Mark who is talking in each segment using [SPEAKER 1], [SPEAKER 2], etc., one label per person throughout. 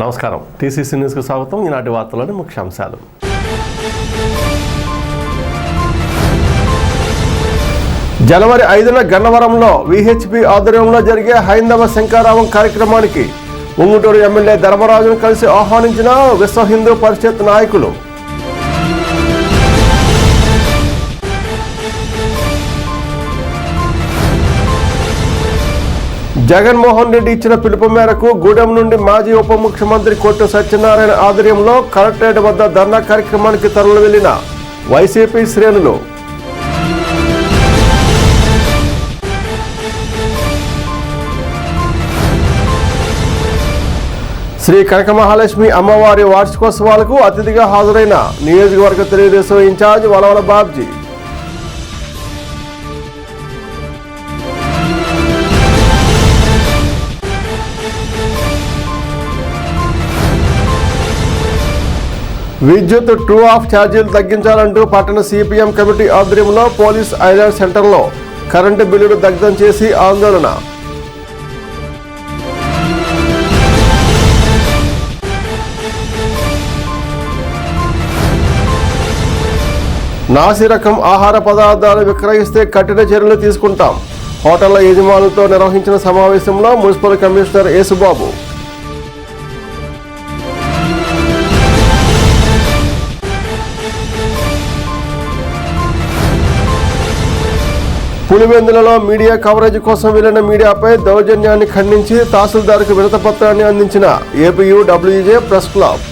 [SPEAKER 1] నమస్కారం. టీసీసీ న్యూస్కు స్వాగతం. ఈనాటి వార్తలోని ముఖ్యాంశాలు. జనవరి 5న గన్నవరంలో విహెచ్పి ఆధ్వర్యంలో జరిగే హైందవ శంఖారావం కార్యక్రమానికి ఉంగుటూరు ఎమ్మెల్యే ధర్మరాజును కలిసి ఆహ్వానించిన విశ్వ హిందూ పరిషత్ నాయకులు. జగన్మోహన్ రెడ్డి ఇచ్చిన పిలుపు మేరకు గూడెం నుండి మాజీ ఉప ముఖ్యమంత్రి కొట్టు సత్యనారాయణ ఆధ్వర్యంలో కలెక్టరేట్ వద్ద ధర్నా కార్యక్రమానికి తరలి వెళ్లిన వైసీపీ శ్రేణులు. శ్రీ కనకమహాలక్ష్మి అమ్మవారి వార్షికోత్సవాలకు అతిథిగా హాజరైన నియోజకవర్గ తెలుగుదేశం ఇన్ఛార్జ్ వలవల బాబ్జీ. విద్యుత్ ట్రూ ఆఫ్ ఛార్జీలు తగ్గించాలంటూ పట్టణ సిపిఎం కమిటీ ఆధ్వర్యంలో పోలీస్ ఐలాండ్ సెంటర్లో కరెంటు బిల్లులు దగ్ధం చేసి ఆందోళన. నాసి రకం ఆహార పదార్థాలు విక్రయిస్తే కఠిన చర్యలు తీసుకుంటాం. హోటళ్ల యజమానులతో నిర్వహించిన సమావేశంలో మున్సిపల్ కమిషనర్ యేసుబాబు. పులివెందులలో మీడియా కవరేజ్ కోసం వెళ్లిన మీడియాపై దౌర్జన్యాన్ని ఖండించి తహసీల్దార్కు వినతిపత్రాన్ని అందించిన ఏపీయూడబ్ల్యూజే ప్రెస్ క్లబ్.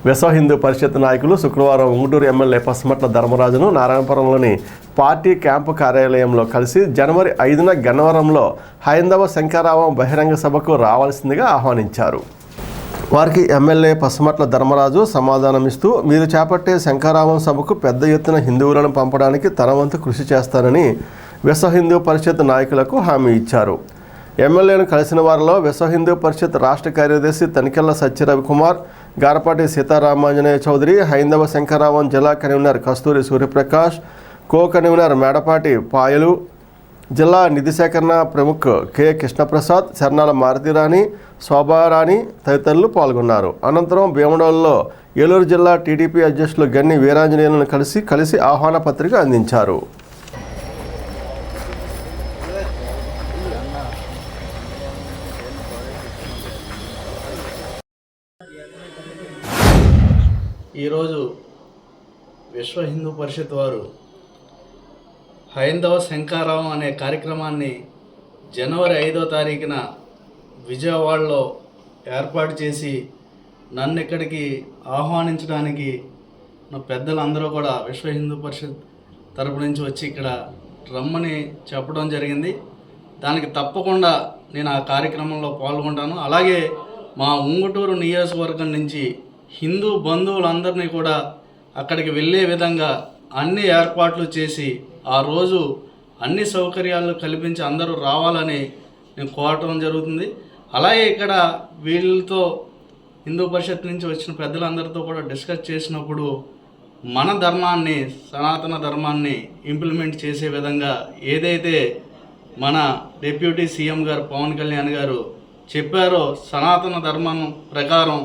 [SPEAKER 1] విశ్వ హిందూ పరిషత్ నాయకులు శుక్రవారం ఉంగుటూరు ఎమ్మెల్యే పసుమట్ల ధర్మరాజును నారాయణపురంలోని పార్టీ క్యాంపు కార్యాలయంలో కలిసి జనవరి 5న గన్నవరంలో హైందవ శంఖారావం బహిరంగ సభకు రావాల్సిందిగా ఆహ్వానించారు. వారికి ఎమ్మెల్యే పసుమట్ల ధర్మరాజు సమాధానమిస్తూ, మీరు చేపట్టే శంఖారావం సభకు పెద్ద ఎత్తున హిందువులను పంపడానికి తన వంతు కృషి చేస్తానని విశ్వ హిందూ పరిషత్ నాయకులకు హామీ ఇచ్చారు. ఎమ్మెల్యేను కలిసిన వారిలో విశ్వ హిందూ పరిషత్ రాష్ట్ర కార్యదర్శి తనికెళ్ల సత్యరవికుమార్, గారపాటి సీతారామాంజనేయ చౌదరి, హైందవ శంఖారావం జిల్లా కన్వీనర్ కస్తూరి సూర్యప్రకాష్, కో కన్వీనర్ మేడపాటి పాయలు, జిల్లా నిధి సేకరణ ప్రముఖ్ కె కృష్ణప్రసాద్, శర్నాల మారుతిరాణి, శోభారాణి తదితరులు పాల్గొన్నారు. అనంతరం భీమడోల్లో ఏలూరు జిల్లా టీడీపీ అధ్యక్షులు గన్ని వీరాంజనేయులను కలిసి ఆహ్వాన పత్రిక అందించారు.
[SPEAKER 2] ఈరోజు విశ్వ హిందూ పరిషత్ వారు హైందవ శంఖారావం అనే కార్యక్రమాన్ని జనవరి 5వ తారీఖున విజయవాడలో ఏర్పాటు చేసి నన్ను ఇక్కడికి ఆహ్వానించడానికి నా పెద్దలందరూ కూడా విశ్వ హిందూ పరిషత్ తరపు నుంచి వచ్చి ఇక్కడ రమ్మని చెప్పడం జరిగింది. దానికి తప్పకుండా నేను ఆ కార్యక్రమంలో పాల్గొంటాను. అలాగే మా ఉంగుటూరు నియోజకవర్గం నుంచి హిందూ బంధువులందరినీ కూడా అక్కడికి వెళ్ళే విధంగా అన్ని ఏర్పాట్లు చేసి ఆ రోజు అన్ని సౌకర్యాలు కల్పించి అందరూ రావాలని నేను కోరటం జరుగుతుంది. అలాగే ఇక్కడ వీళ్ళతో హిందూ పరిషత్ నుంచి వచ్చిన పెద్దలందరితో కూడా డిస్కస్ చేసినప్పుడు మన ధర్మాన్ని, సనాతన ధర్మాన్ని ఇంప్లిమెంట్ చేసే విధంగా ఏదైతే మన డిప్యూటీ సీఎం గారు పవన్ కళ్యాణ్ గారు చెప్పారో, సనాతన ధర్మం ప్రకారం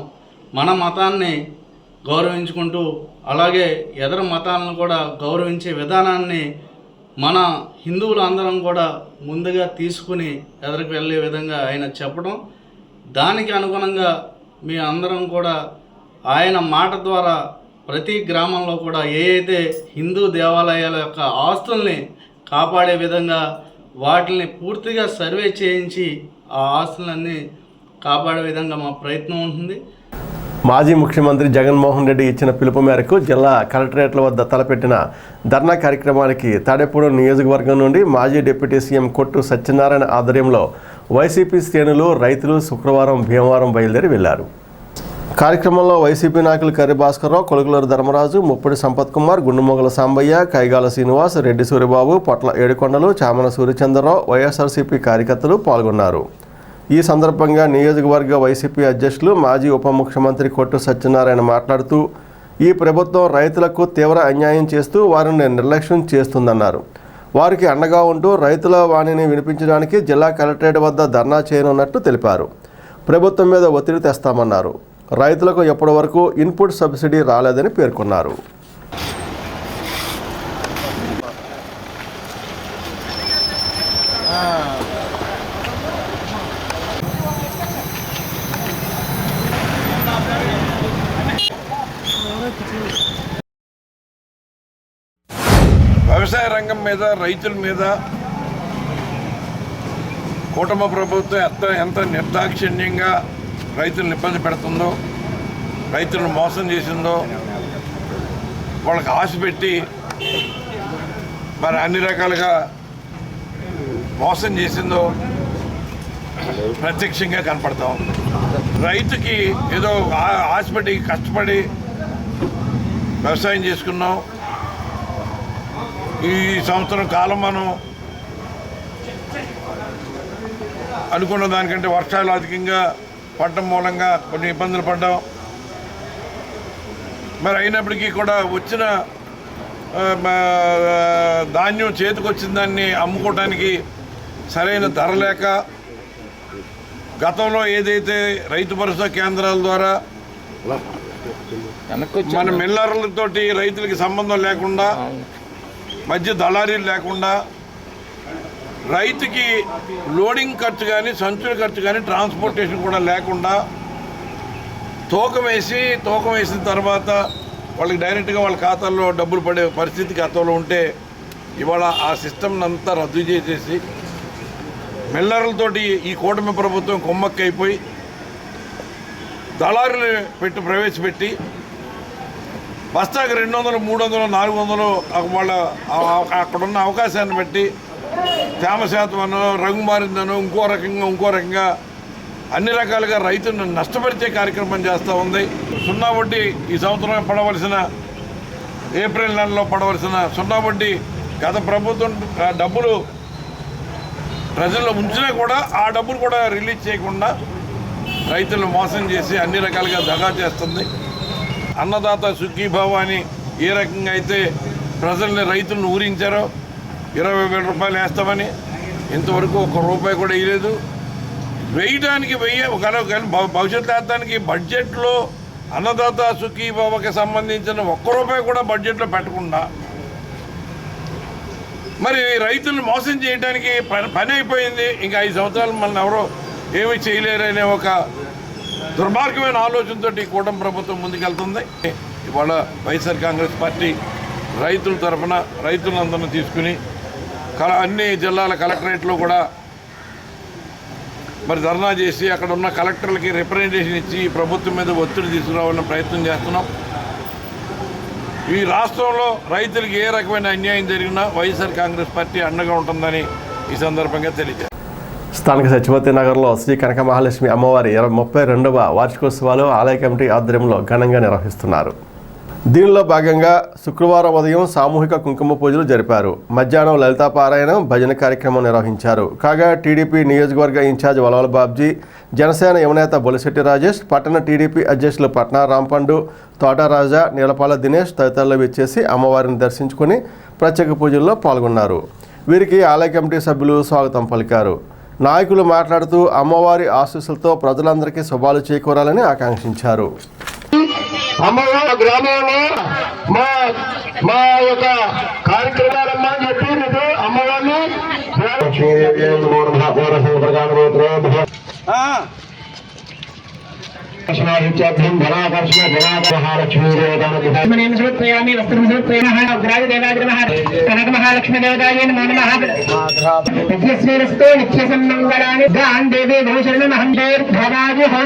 [SPEAKER 2] మన మతాన్ని గౌరవించుకుంటూ అలాగే ఇతర మతాలను కూడా గౌరవించే విధానాన్ని మన హిందువులు అందరం కూడా ముందుగా తీసుకుని ఎదురుకు వెళ్ళే విధంగా ఆయన చెప్పడం, దానికి అనుగుణంగా మీ అందరం కూడా ఆయన మాట ద్వారా ప్రతి గ్రామంలో కూడా ఏ అయితే హిందూ దేవాలయాల యొక్క ఆస్తుల్ని కాపాడే విధంగా వాటిని పూర్తిగా సర్వే చేయించి ఆ ఆస్తులన్నీ కాపాడే విధంగా మా ప్రయత్నం ఉంటుంది.
[SPEAKER 1] మాజీ ముఖ్యమంత్రి జగన్మోహన్ రెడ్డి ఇచ్చిన పిలుపు మేరకు జిల్లా కలెక్టరేట్ల వద్ద తలపెట్టిన ధర్నా కార్యక్రమానికి తాడేపూడి నియోజకవర్గం నుండి మాజీ డిప్యూటీ సీఎం కొట్టు సత్యనారాయణ ఆధ్వర్యంలో వైసీపీ శ్రేణులు, రైతులు శుక్రవారం భీమవరం బయలుదేరి వెళ్లారు. కార్యక్రమంలో వైసీపీ నాయకులు కర్రి భాస్కర్రావు, కొలుగులూరు ధర్మరాజు, ముప్పటి సంపత్ కుమార్, గుండుమొగల సాంబయ్య, కైగాల శ్రీనివాస్, రెడ్డి సూరిబాబు, పొట్ల ఏడుకొండలు, చామన సూర్యచంద్రరావు, వైఎస్ఆర్సీపీ కార్యకర్తలు పాల్గొన్నారు. ఈ సందర్భంగా నియోజకవర్గ వైసీపీ అధ్యక్షులు మాజీ ఉప ముఖ్యమంత్రి కొట్టు సత్యనారాయణ మాట్లాడుతూ, ఈ ప్రభుత్వం రైతులకు తీవ్ర అన్యాయం చేస్తూ వారిని నిర్లక్ష్యం చేస్తుందన్నారు. వారికి అండగా ఉంటూ రైతుల వాణిని వినిపించడానికి జిల్లా కలెక్టరేట్ వద్ద ధర్నా చేయనున్నట్టు తెలిపారు. ప్రభుత్వం మీద ఒత్తిడి తెస్తామన్నారు. రైతులకు ఎప్పటి వరకు ఇన్పుట్ సబ్సిడీ రాలేదని పేర్కొన్నారు.
[SPEAKER 3] వ్యవసాయ రంగం మీద, రైతుల మీద కూటమి ప్రభుత్వం ఎంత నిర్దాక్షిణ్యంగా రైతులను ఇబ్బంది పెడుతుందో, రైతులను మోసం చేసిందో, వాళ్ళకి ఆశ పెట్టి మరి అన్ని రకాలుగా మోసం చేసిందో ప్రత్యక్షంగా కనపడతాం. రైతుకి ఏదో ఆశపడి కష్టపడి వ్యవసాయం చేసుకున్నాం. ఈ సంవత్సరం కాలం మనం అనుకున్న దానికంటే వర్షాలు అధికంగా పడటం మూలంగా కొన్ని ఇబ్బందులు పడ్డాం. మరి అయినప్పటికీ కూడా వచ్చిన ధాన్యం చేతికొచ్చిన దాన్ని అమ్ముకోవడానికి సరైన ధర లేక, గతంలో ఏదైతే రైతు భరోసా కేంద్రాల ద్వారా మన మిల్లర్లతోటి రైతులకి సంబంధం లేకుండా, మధ్య దళారీలు లేకుండా, రైతుకి లోడింగ్ ఖర్చు కానీ, సంచుల ఖర్చు కానీ, ట్రాన్స్పోర్టేషన్ కూడా లేకుండా తూకం వేసిన తర్వాత వాళ్ళకి డైరెక్ట్గా వాళ్ళ ఖాతాల్లో డబ్బులు పడే పరిస్థితి గతంలో ఉంటే, ఇవాళ ఆ సిస్టమ్ని అంతా రద్దు చేసేసి మిల్లర్లతోటి ఈ కూటమి ప్రభుత్వం కొమ్మక్కైపోయి దళారులు ప్రవేశపెట్టి బస్తాకి 200, 300, 400 వాళ్ళ అక్కడున్న అవకాశాన్ని బట్టి తేమ శాతమనో, రంగు మారిందనో, ఇంకో రకంగా అన్ని రకాలుగా రైతులను నష్టపరిచే కార్యక్రమం చేస్తూ ఉంది. 0 వడ్డీ ఈ సంవత్సరం పడవలసిన, ఏప్రిల్ నెలలో పడవలసిన 0 వడ్డీ గత ప్రభుత్వం డబ్బులు ప్రజల్లో ఉంచినా కూడా ఆ డబ్బులు కూడా రిలీజ్ చేయకుండా రైతులను మోసం చేసి అన్ని రకాలుగా దగా చేస్తుంది. అన్నదాత సుఖీభావ అని ఏ రకంగా అయితే ప్రజల్ని, రైతులను ఊరించారో 20,000 రూపాయలు వేస్తామని, ఇంతవరకు ₹1 కూడా వేయలేదు. వేయడానికి భవిష్యత్తు వేస్తానికి బడ్జెట్లో అన్నదాత సుఖీభావకి సంబంధించిన ₹1 కూడా బడ్జెట్లో పెట్టకుండా మరి రైతులను మోసం చేయడానికి పని అయిపోయింది. ఇంకా 5 సంవత్సరాలు మనల్ని ఎవరో ఏమీ చేయలేరనే ఒక దుర్మార్గమైన ఆలోచనతో ఈ కూటమి ప్రభుత్వం ముందుకెళ్తుంది. ఇవాళ వైఎస్ఆర్ కాంగ్రెస్ పార్టీ రైతుల తరఫున రైతులందరినీ తీసుకుని అన్ని జిల్లాల కలెక్టరేట్లో కూడా మరి ధర్నా చేసి అక్కడ ఉన్న కలెక్టర్లకి రిప్రజెంటేషన్ ఇచ్చి ప్రభుత్వం మీద ఒత్తిడి తీసుకురావాలని ప్రయత్నం చేస్తున్నాం. ఈ రాష్ట్రంలో రైతులకు ఏ రకమైన అన్యాయం జరిగినా వైఎస్ఆర్ కాంగ్రెస్ పార్టీ అండగా ఉంటుందని ఈ సందర్భంగా తెలియజేస్తారు.
[SPEAKER 1] స్థానిక సచివతి నగర్లో శ్రీ కనక మహాలక్ష్మి అమ్మవారి 32వ వార్షికోత్సవాలు ఆలయ కమిటీ ఆధ్వర్యంలో ఘనంగా నిర్వహిస్తున్నారు. దీనిలో భాగంగా శుక్రవారం ఉదయం సామూహిక కుంకుమ పూజలు జరిపారు. మధ్యాహ్నం లలితాపారాయణం, భజన కార్యక్రమం నిర్వహించారు. కాగా టీడీపీ నియోజకవర్గ ఇన్ఛార్జ్ వలవల బాబ్జీ, జనసేన యువనేత బొలిశెట్టి రాజేష్, పట్టణ టీడీపీ అధ్యక్షులు పట్నా రాంపండు, తోటరాజా, నీలపాల దినేష్ తదితరులు విచ్చేసి అమ్మవారిని దర్శించుకుని ప్రత్యేక పూజల్లో పాల్గొన్నారు. వీరికి ఆలయ కమిటీ సభ్యులు స్వాగతం పలికారు. నాయకులు మాట్లాడుతూ అమ్మవారి ఆశీస్సులతో ప్రజలందరికీ శుభాలు చేకూరాలని ఆకాంక్షించారు.
[SPEAKER 4] అమ్మవారి గ్రామంలో మా యొక్క కార్యక్రమాలమ్మా అని చెప్పి మీకు అమ్మవారిని కనక మహాలక్ష్మి దేవతాయ నమో నమః. నిత్య సన్మంగళాని గాన్ దేవీ భూషణమహం దీర్ఘమాయుః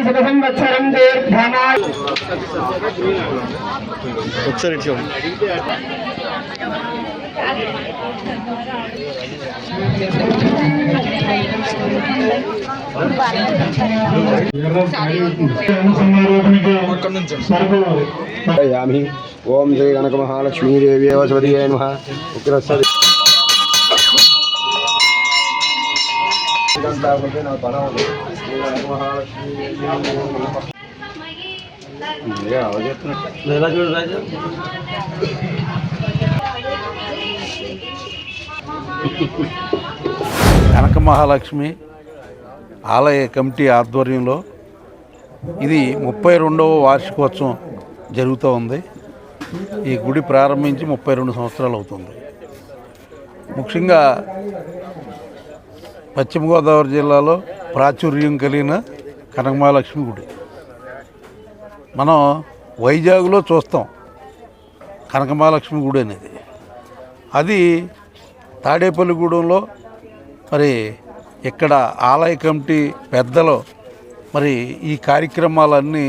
[SPEAKER 4] శతసంవత్సరం దీర్ఘమాయు.
[SPEAKER 1] ఒకసారి
[SPEAKER 5] ఓం శ్రీ కనక మహాలక్ష్మీదేవి వసవతియే నమః. నా పరం శ్రీ కనక మహాలక్ష్మీ
[SPEAKER 6] కనక మహాలక్ష్మి ఆలయ కమిటీ ఆధ్వర్యంలో ఇది 32వ వార్షికోత్సవం జరుగుతూ ఉంది. ఈ గుడి ప్రారంభించి 32 సంవత్సరాలు అవుతుంది. ముఖ్యంగా పశ్చిమ గోదావరి జిల్లాలో ప్రాచుర్యం కలిగిన కనక మహాలక్ష్మి గుడి. మనం వైజాగ్లో చూస్తాం కనక మహాలక్ష్మి గుడి అనేది. అది తాడేపల్లిగూడెంలో మరి ఇక్కడ ఆలయ కమిటీ పెద్దలు మరి ఈ కార్యక్రమాలన్నీ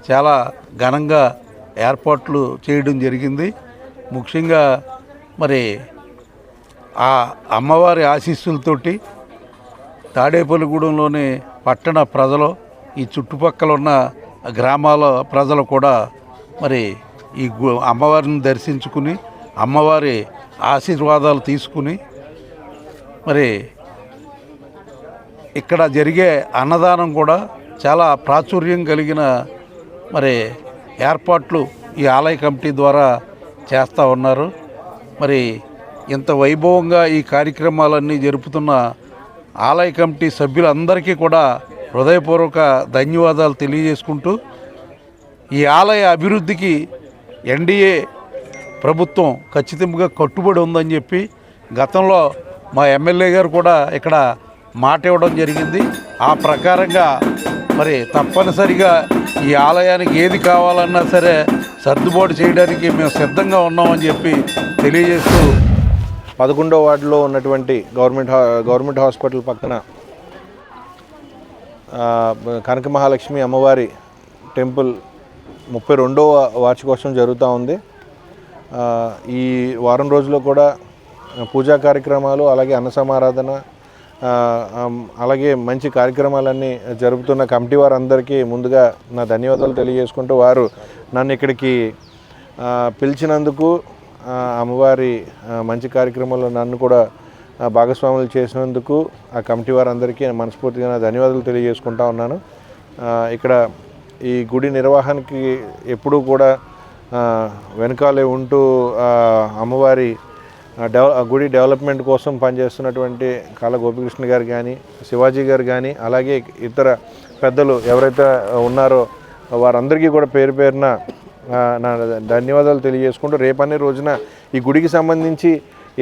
[SPEAKER 6] చాలా ఘనంగా ఏర్పాట్లు చేయడం జరిగింది. ముఖ్యంగా మరి ఆ అమ్మవారి ఆశీస్సులతోటి తాడేపల్లిగూడెంలోని పట్టణ ప్రజలు, ఈ చుట్టుపక్కల ఉన్న గ్రామాల ప్రజలు కూడా మరి ఈ అమ్మవారిని దర్శించుకుని అమ్మవారి ఆశీర్వాదాలు తీసుకుని మరి ఇక్కడ జరిగే అన్నదానం కూడా చాలా ప్రాచుర్యం కలిగిన మరి ఏర్పాట్లు ఈ ఆలయ కమిటీ ద్వారా చేస్తూ ఉన్నారు. మరి ఇంత వైభవంగా ఈ కార్యక్రమాలన్నీ జరుపుతున్న ఆలయ కమిటీ సభ్యులందరికీ కూడా హృదయపూర్వక ధన్యవాదాలు తెలియజేసుకుంటూ ఈ ఆలయ అభివృద్ధికి ఎన్డీఏ ప్రభుత్వం ఖచ్చితంగా కట్టుబడి ఉందని చెప్పి గతంలో మా ఎమ్మెల్యే గారు కూడా ఇక్కడ మాట ఇవ్వడం జరిగింది. ఆ ప్రకారంగా మరి తప్పనిసరిగా ఈ ఆలయానికి ఏది కావాలన్నా సరే సర్దుబాటు చేయడానికి మేము సిద్ధంగా ఉన్నామని చెప్పి తెలియజేస్తూ
[SPEAKER 5] 11వ వార్డులో ఉన్నటువంటి గవర్నమెంట్ హాస్పిటల్ పక్కన కనక మహాలక్ష్మి అమ్మవారి టెంపుల్ 32వ వార్షికోత్సవం జరుగుతూ ఉంది. ఈ వారం రోజుల్లో కూడా పూజా కార్యక్రమాలు, అలాగే అన్న సమారాధన, అలాగే మంచి కార్యక్రమాలన్నీ జరుపుతున్న కమిటీ వారందరికీ ముందుగా నా ధన్యవాదాలు తెలియజేసుకుంటూ, వారు నన్ను ఇక్కడికి పిలిచినందుకు, అమ్మవారి మంచి కార్యక్రమాల్లో నన్ను కూడా భాగస్వాములు చేసినందుకు ఆ కమిటీ వారందరికీ మనస్ఫూర్తిగా నా ధన్యవాదాలు తెలియజేసుకుంటా ఉన్నాను. ఇక్కడ ఈ గుడి నిర్వహణకి ఎప్పుడూ కూడా వెనకాలే ఉంటూ అమ్మవారి గుడి డెవలప్మెంట్ కోసం పనిచేస్తున్నటువంటి కాళ్ళ గోపికృష్ణ గారు కానీ, శివాజీ గారు కానీ, అలాగే ఇతర పెద్దలు ఎవరైతే ఉన్నారో వారందరికీ కూడా పేరు పేరున నా ధన్యవాదాలు తెలియజేసుకుంటూ, రేపనే రోజున ఈ గుడికి సంబంధించి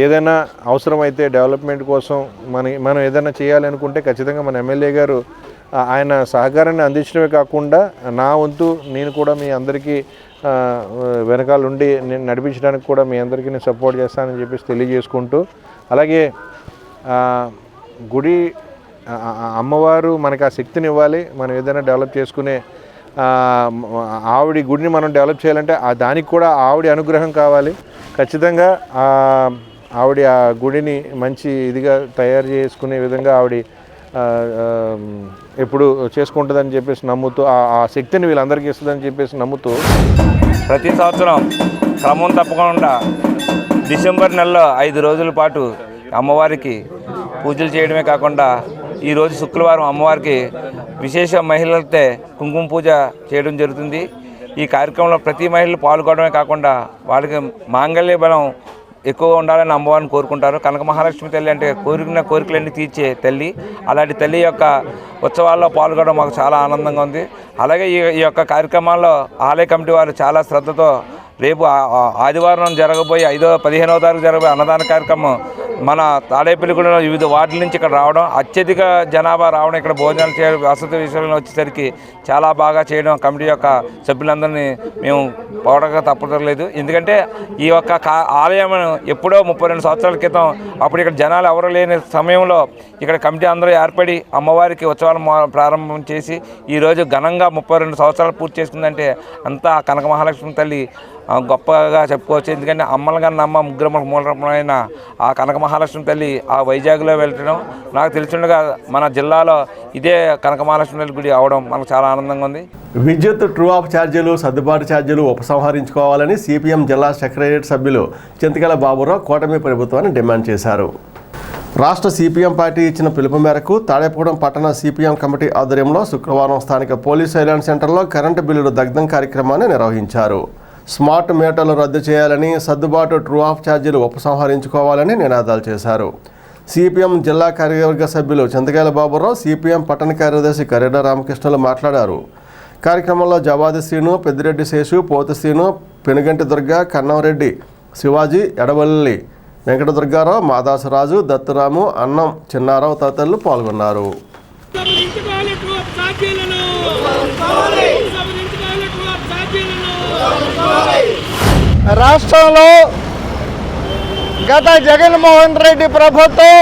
[SPEAKER 5] ఏదైనా అవసరమైతే డెవలప్మెంట్ కోసం మనం ఏదైనా చేయాలనుకుంటే ఖచ్చితంగా మన ఎమ్మెల్యే గారు ఆయన సహకారాన్ని అందించడమే కాకుండా నా వంతు నేను కూడా మీ అందరికీ వెనకాల ఉండి నేను నడిపించడానికి కూడా మీ అందరికీ నేను సపోర్ట్ చేస్తానని చెప్పేసి తెలియజేసుకుంటూ, అలాగే గుడి అమ్మవారు మనకు ఆ శక్తిని ఇవ్వాలి. మనం ఏదైనా డెవలప్ చేసుకునే ఆవిడ గుడిని మనం డెవలప్ చేయాలంటే దానికి కూడా ఆవిడ అనుగ్రహం కావాలి. ఖచ్చితంగా ఆవిడ ఆ గుడిని మంచి ఇదిగా తయారు చేసుకునే విధంగా ఆవిడ ఎప్పుడు చేసుకుంటుందని చెప్పేసి నమ్ముతూ, ఆ శక్తిని వీళ్ళందరికీ ఇస్తుందని చెప్పేసి నమ్ముతూ
[SPEAKER 7] ప్రతి సంవత్సరం క్రమం తప్పకుండా డిసెంబర్ నెలలో 5 రోజుల పాటు అమ్మవారికి పూజలు చేయడమే కాకుండా ఈరోజు శుక్రవారం అమ్మవారికి విశేష మహిళలతో కుంకుమ పూజ చేయడం జరుగుతుంది. ఈ కార్యక్రమంలో ప్రతి మహిళలు పాల్గొనడమే కాకుండా వాళ్ళకి మాంగళ్య బలం ఎక్కువగా ఉండాలని అమ్మవారిని కోరుకుంటారు. కనక మహాలక్ష్మి తల్లి అంటే కోరిన కోరికలన్నీ తీర్చే తల్లి. అలాంటి తల్లి యొక్క ఉత్సవాల్లో పాల్గొనడం మాకు చాలా ఆనందంగా ఉంది. అలాగే ఈ యొక్క కార్యక్రమాల్లో ఆలయ కమిటీ వారు చాలా శ్రద్ధతో రేపు ఆదివారం జరగబోయే 15వ తారీఖు జరగబోయే అన్నదాన కార్యక్రమం మన తాడేపల్లిగూడెంలో వివిధ వార్డుల నుంచి ఇక్కడ రావడం, అత్యధిక జనాభా రావడం, ఇక్కడ భోజనాలు చేయడం, వసతి విషయంలో వచ్చేసరికి చాలా బాగా చేయడం కమిటీ యొక్క సభ్యులందరినీ మేము పోవడంగా తప్పలేదు. ఎందుకంటే ఈ యొక్క ఆలయం ఎప్పుడో 32 సంవత్సరాల క్రితం అప్పుడు ఇక్కడ జనాలు ఎవరు లేని సమయంలో ఇక్కడ కమిటీ అందరూ ఏర్పడి అమ్మవారికి ఉత్సవాలు ప్రారంభం చేసి ఈరోజు ఘనంగా 32 సంవత్సరాలు పూర్తి చేసుకుందంటే అంతా కనక మహాలక్ష్మి తల్లి గొప్పగా చెప్పుకోవచ్చు. ఎందుకంటే అమ్మలగన్న అమ్మ ముగ్గురమ్మకు మూలమైన ఆ కనక మహాలక్ష్మి తల్లి ఆ వైజాగ్లో వెళ్ళడం నాకు తెలిసిండగా మన జిల్లాలో ఇదే కనక మహాలక్ష్మి తల్లి గుడి అవడం మనకు చాలా ఆనందంగా ఉంది.
[SPEAKER 1] విద్యుత్ ట్రూ ఆఫ్ ఛార్జీలు, సర్దుబాటు ఛార్జీలు ఉపసంహరించుకోవాలని సిపిఎం జిల్లా సెక్రటరియట్ సభ్యులు చింతకల బాబురావు కూటమి ప్రభుత్వాన్ని డిమాండ్ చేశారు. రాష్ట్ర సిపిఎం పార్టీ ఇచ్చిన పిలుపు మేరకు తాడేపూడెం పట్టణ సిపిఎం కమిటీ ఆధ్వర్యంలో శుక్రవారం స్థానిక పోలీస్ ఐలాండ్ సెంటర్లో కరెంటు బిల్లులు దగ్ధం కార్యక్రమాన్ని నిర్వహించారు. స్మార్ట్ మీటర్లు రద్దు చేయాలని, సర్దుబాటు ట్రూ ఆఫ్ ఛార్జీలు ఉపసంహరించుకోవాలని నినాదాలు చేశారు. సిపిఎం జిల్లా కార్యవర్గ సభ్యులు చింతకాయల బాబురావు, సిపిఎం పట్టణ కార్యదర్శి కరేడ రామకృష్ణులు మాట్లాడారు. కార్యక్రమంలో జవాది శ్రీను, పెద్దిరెడ్డి శేషు, పోతు శ్రీను, పెనుగంటి దుర్గ, కన్నంరెడ్డి శివాజీ, ఎడవల్లి వెంకట దుర్గారావు, మాదాసరాజు, దత్తురాము, అన్నం చిన్నారావు తదితరులు పాల్గొన్నారు.
[SPEAKER 8] రాష్ట్రంలో గత జగన్మోహన్ రెడ్డి ప్రభుత్వం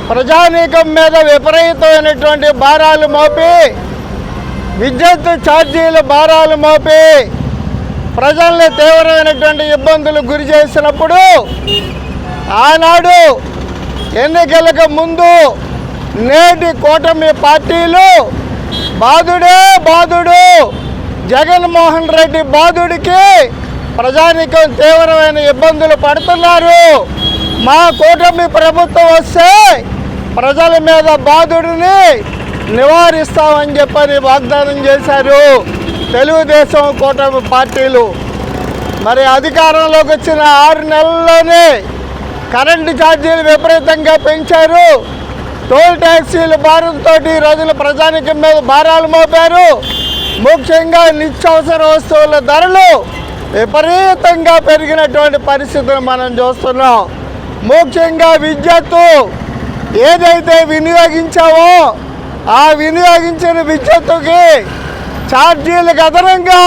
[SPEAKER 8] ప్రజానీకం మీద విపరీతమైనటువంటి భారాలు మోపి, విద్యుత్ ఛార్జీలు భారాలు మోపి ప్రజల్ని తీవ్రమైనటువంటి ఇబ్బందులు గురి చేసినప్పుడు ఆనాడు ఎన్నికలకు ముందు నేటి కూటమి పార్టీలు బాధుడే బాధుడు, జగన్మోహన్ రెడ్డి బాధుడికి ప్రజానీకం తీవ్రమైన ఇబ్బందులు పడుతున్నారు, మా కూటమి ప్రభుత్వం వస్తే ప్రజల మీద బాధుడిని నివారిస్తామని చెప్పని వాగ్దానం చేశారు తెలుగుదేశం కూటమి పార్టీలు. మరి అధికారంలోకి వచ్చిన 6 నెలల్లోనే కరెంటు ఛార్జీలు విపరీతంగా పెంచారు, టోల్ ట్యాక్సీల భారంతో ఈ రోజున ప్రజానీకం మీద భారాలు మోపారు. ముఖ్యంగా నిత్యావసర వస్తువుల ధరలు విపరీతంగా పెరిగినటువంటి పరిస్థితులు మనం చూస్తున్నాం. ముఖ్యంగా విద్యుత్తు ఏదైతే వినియోగించావో ఆ వినియోగించిన విద్యుత్తుకి ఛార్జీలకు అదనంగా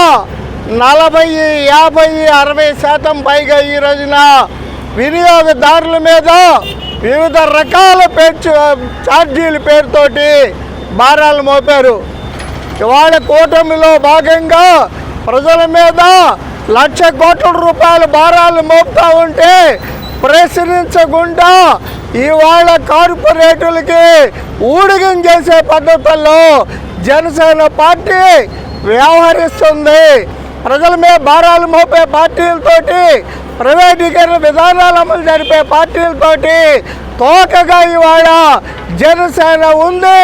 [SPEAKER 8] 40, 50, 60% పైగా ఈ రోజున వినియోగదారుల మీద వివిధ రకాల ఛార్జీల పేరుతోటి భారాలు మోపారు. ఇవాళ కూటమిలో భాగంగా ప్రజల మీద 1,00,000 కోట్ల రూపాయల భారాలు మోపుతా ఉంటే ప్రశ్నించకుండా ఇవాళ కార్పొరేటులకి ఊడిగం చేసే పద్ధతుల్లో జనసేన పార్టీ వ్యవహరిస్తుంది. ప్రజల మీద భారాలు మోపే పార్టీలతోటి, ప్రైవేటీకరణ విధానాలు అమలు జరిపే పార్టీలతోటి తోకగా ఇవాళ జనసేన ఉంది,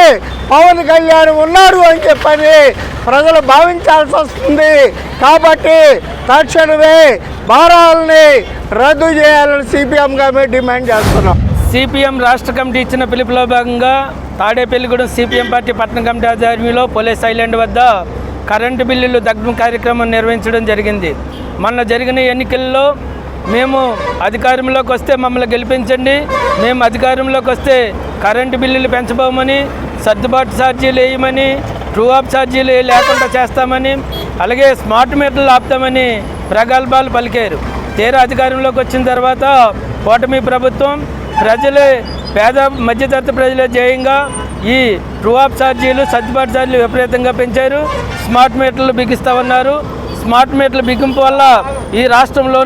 [SPEAKER 8] పవన్ కళ్యాణ్ ఉన్నారు అని చెప్పని ప్రజలు భావించాల్సి వస్తుంది. కాబట్టి తక్షణమే భారాలని రద్దు చేయాలని సిపిఎంగా మేము డిమాండ్ చేస్తున్నాం.
[SPEAKER 9] సిపిఎం రాష్ట్ర కమిటీ ఇచ్చిన పిలుపులో భాగంగా తాడేపల్లిగూడెం సిపిఎం పార్టీ పట్టణ కమిటీ ఆధ్వర్యంలో పోలీస్ ఐలాండ్ వద్ద కరెంటు బిల్లులు దగ్ధం కార్యక్రమం నిర్వహించడం జరిగింది. మొన్న జరిగిన ఎన్నికల్లో మేము అధికారంలోకి వస్తే మమ్మల్ని గెలిపించండి, మేము అధికారంలోకి వస్తే కరెంటు బిల్లులు పెంచబోమని, సర్దుబాటు ఛార్జీలు వేయమని, ట్రూ ఆఫ్ ఛార్జీలు లేకుండా చేస్తామని, అలాగే స్మార్ట్ మీటర్లు ఆపుతామని ప్రగల్భాలు పలికారు. తీరా అధికారంలోకి వచ్చిన తర్వాత కూటమి ప్రభుత్వం ప్రజలే, పేద మధ్యతరగతి ప్రజల ధ్యేయంగా ఈ ట్రూ ఆఫ్ ఛార్జీలు, సర్దుబాటు ఛార్జీలు విపరీతంగా పెంచారు. స్మార్ట్ మీటర్లు బిగిస్తామన్నారు. స్మార్ట్ మీటర్ల బిగింపు వల్ల ఈ రాష్ట్రంలో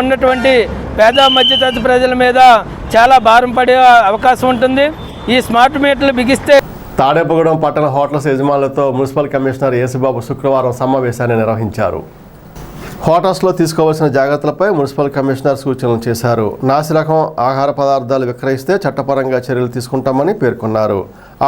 [SPEAKER 9] ఉన్నటువంటి పేద మధ్యతరగతి ప్రజల మీద చాలా భారం పడే అవకాశం ఉంటుంది. ఈ స్మార్ట్ మీటర్లు బిగిస్తే
[SPEAKER 1] తాడేపగూడెం పట్టణ హోటల్స్ యజమానులతో మున్సిపల్ కమిషనర్ యేసుబాబు శుక్రవారం సమావేశాన్ని నిర్వహించారు. హోటల్స్లో తీసుకోవాల్సిన జాగ్రత్తలపై మున్సిపల్ కమిషనర్ సూచనలు చేశారు. నాసిరకం ఆహార పదార్థాలు విక్రయిస్తే చట్టపరంగా చర్యలు తీసుకుంటామని పేర్కొన్నారు.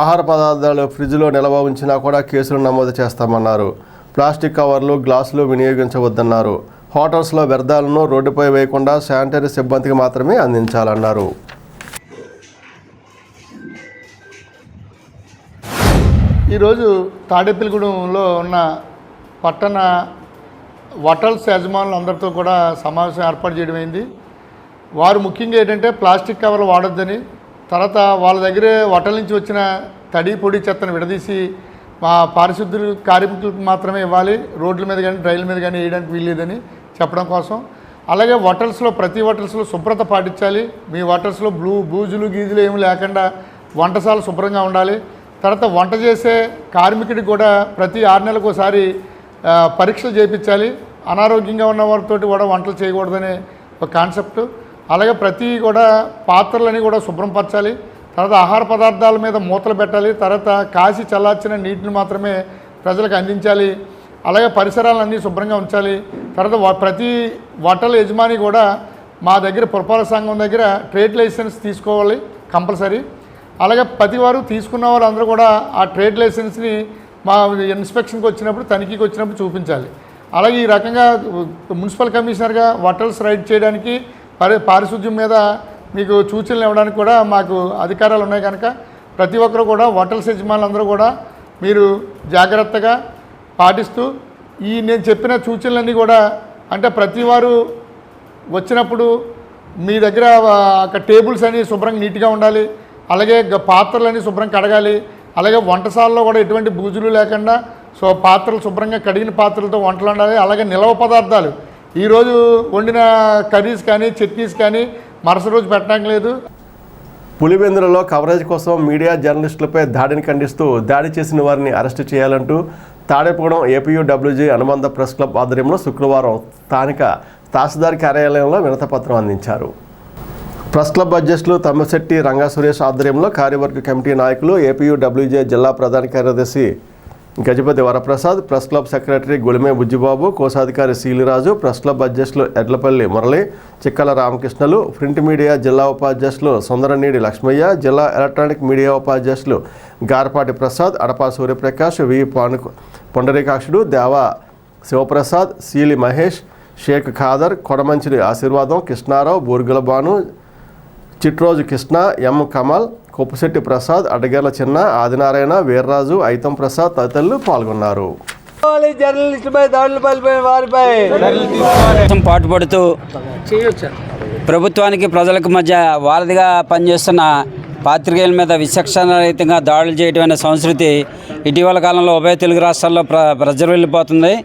[SPEAKER 1] ఆహార పదార్థాలు ఫ్రిడ్జ్లో నిల్వ ఉంచినా కూడా కేసులు నమోదు చేస్తామన్నారు. ప్లాస్టిక్ కవర్లు, గ్లాసులు వినియోగించవద్దన్నారు. హోటల్స్లో వ్యర్థాలను రోడ్డుపై వేయకుండా శానిటరీ సిబ్బందికి మాత్రమే అందించాలన్నారు.
[SPEAKER 8] ఈరోజు తాడేపల్లిగూడెంలో ఉన్న పట్టణ హోటల్స్ యజమానులు అందరితో కూడా సమావేశం ఏర్పాటు చేయడం అయింది. వారు ముఖ్యంగా ఏంటంటే ప్లాస్టిక్ కవర్లు వాడొద్దని, తర్వాత వాళ్ళ దగ్గరే హోటల్ నుంచి వచ్చిన తడి పొడి చెత్తను విడదీసి మా పారిశుద్ధ్య కార్మికులకు మాత్రమే ఇవ్వాలి, రోడ్ల మీద కానీ డ్రైన్ల మీద కానీ వేయడానికి వీల్లేదని చెప్పడం కోసం. అలాగే హోటల్స్లో ప్రతి హోటల్స్లో శుభ్రత పాటించాలి. మీ హోటల్స్లో బూజులు గీజులు ఏమి లేకుండా వంటశాల శుభ్రంగా ఉండాలి. తర్వాత వంట చేసే కార్మికుడికి కూడా ప్రతి 6 నెలలకు ఒకసారి పరీక్షలు చేయించాలి. అనారోగ్యంగా ఉన్న వారితో కూడా వంటలు చేయకూడదనే ఒక కాన్సెప్ట్. అలాగే ప్రతి కూడా పాత్రలని కూడా శుభ్రంపరచాలి. తర్వాత ఆహార పదార్థాల మీద మూతలు పెట్టాలి. తర్వాత కాసి చల్లార్చిన నీటిని మాత్రమే ప్రజలకు అందించాలి. అలాగే పరిసరాలన్నీ శుభ్రంగా ఉంచాలి. తర్వాత ప్రతి హోటల్ యజమాని కూడా మా దగ్గర పురపాలక సంఘం దగ్గర ట్రేడ్ లైసెన్స్ తీసుకోవాలి. కంపల్సరీ. అలాగే ప్రతి వారు తీసుకున్న వాళ్ళందరూ కూడా ఆ ట్రేడ్ లైసెన్స్ని మా ఇన్స్పెక్షన్కి వచ్చినప్పుడు, తనిఖీకి వచ్చినప్పుడు చూపించాలి. అలాగే ఈ రకంగా మున్సిపల్ కమిషనర్గా హోటల్స్ రైడ్ చేయడానికి, పారిశుద్ధ్యం మీద మీకు సూచనలు ఇవ్వడానికి కూడా మాకు అధికారాలు ఉన్నాయి కనుక ప్రతి ఒక్కరు కూడా హోటల్స్ యజమానులందరూ కూడా మీరు జాగ్రత్తగా పాటిస్తూ నేను చెప్పిన సూచనలన్నీ కూడా, అంటే ప్రతి వారు వచ్చినప్పుడు మీ దగ్గర టేబుల్స్ అన్నీ శుభ్రంగా నీట్గా ఉండాలి. అలాగే పాత్రలన్నీ శుభ్రం కడగాలి. అలాగే వంటశాలలో కూడా ఎటువంటి బూజులు లేకుండా పాత్రలు శుభ్రంగా కడిగిన పాత్రలతో వంటలు ఉండాలి. అలాగే నిల్వ పదార్థాలు ఈరోజు వండిన కర్రీస్ కానీ చట్నీస్ కానీ మరుసటి రోజు పెట్టడానికి లేదు.
[SPEAKER 1] పులివెందులలో కవరేజ్ కోసం మీడియా జర్నలిస్టులపై దాడిని ఖండిస్తూ దాడి చేసిన వారిని అరెస్టు చేయాలంటూ తాడేపూగూడెం ఏపీయూడబ్ల్యూజే అనుబంధ ప్రెస్ క్లబ్ ఆధ్వర్యంలో శుక్రవారం స్థానిక తహసీల్దార్ కార్యాలయంలో వినతిపత్రం అందించారు. ప్రెస్ క్లబ్ అధ్యక్షులు తమ్మిశెట్టి రంగా సురేష్ ఆధ్వర్యంలో కార్యవర్గ కమిటీ నాయకులు, ఏపీయూడబ్ల్యూజే జిల్లా ప్రధాన కార్యదర్శి Gajapathi Varaprasad, press club secretary Gulime Bujjibabu, కోశాధికారి శీలిరాజు, ప్రెస్ క్లబ్ అధ్యక్షులు ఎడ్లపల్లి మురళి, చిక్కల రామకృష్ణలు, ప్రింట్ మీడియా జిల్లా ఉపాధ్యక్షులు సుందరనీడి లక్ష్మయ్య, జిల్లా ఎలక్ట్రానిక్ మీడియా ఉపాధ్యక్షులు గారపాటి ప్రసాద్, అడపా సూర్యప్రకాష్, వి పొండరీకాక్షుడు, దేవా శివప్రసాద్, శీలి మహేష్, షేక్ ఖాదర్, కొడమంచిలి ఆశీర్వాదం, కృష్ణారావు, బూర్గుల భాను, చిట్రోజు కృష్ణ, ఎం కమల్, కొప్పుశెట్టి ప్రసాద్, అడ్డగేర్ల చిన్న, ఆదినారాయణ, వీర్రాజు, ఐతం ప్రసాద్ తదితరులు పాల్గొన్నారు.
[SPEAKER 10] పాటుపడుతూ ప్రభుత్వానికి ప్రజలకు మధ్య వారధిగా పనిచేస్తున్న పాత్రికేయుల మీద విచక్షణరహితంగా దాడులు చేయడం అనే సంస్కృతి ఇటీవల కాలంలో ఉభయ తెలుగు రాష్ట్రాల్లో ప్రజ్వరిల్లిపోతుంది.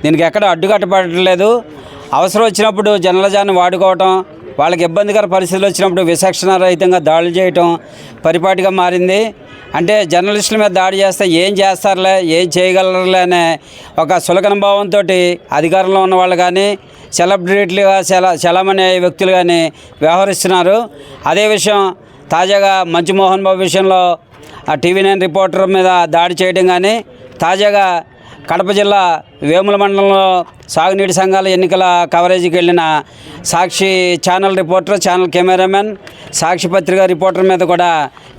[SPEAKER 10] దీనికి ఎక్కడ అడ్డుకట్టబడట్లేదు. అవసరం వచ్చినప్పుడు జర్నలిజాన్ని వాడుకోవటం, వాళ్ళకి ఇబ్బందికర పరిస్థితులు వచ్చినప్పుడు విచక్షణరహితంగా దాడులు చేయటం పరిపాటిగా మారింది. అంటే జర్నలిస్టుల మీద దాడి చేస్తే ఏం చేస్తారులే, ఏం చేయగలరులే అనే ఒక సులకన భావంతో అధికారంలో ఉన్న వాళ్ళు కానీ, సెలబ్రిటీలుగా చలామణి వ్యక్తులు కానీ వ్యవహరిస్తున్నారు. అదే విషయం తాజాగా మంచు మోహన్ బాబు విషయంలో ఆ TV9 రిపోర్టర్ మీద దాడి చేయడం కానీ, తాజాగా కడప జిల్లా వేముల మండలంలో సాగునీటి సంఘాల ఎన్నికల కవరేజీకి వెళ్ళిన సాక్షి ఛానల్ రిపోర్టర్, ఛానల్ కెమెరామెన్, సాక్షి పత్రిక రిపోర్టర్ మీద కూడా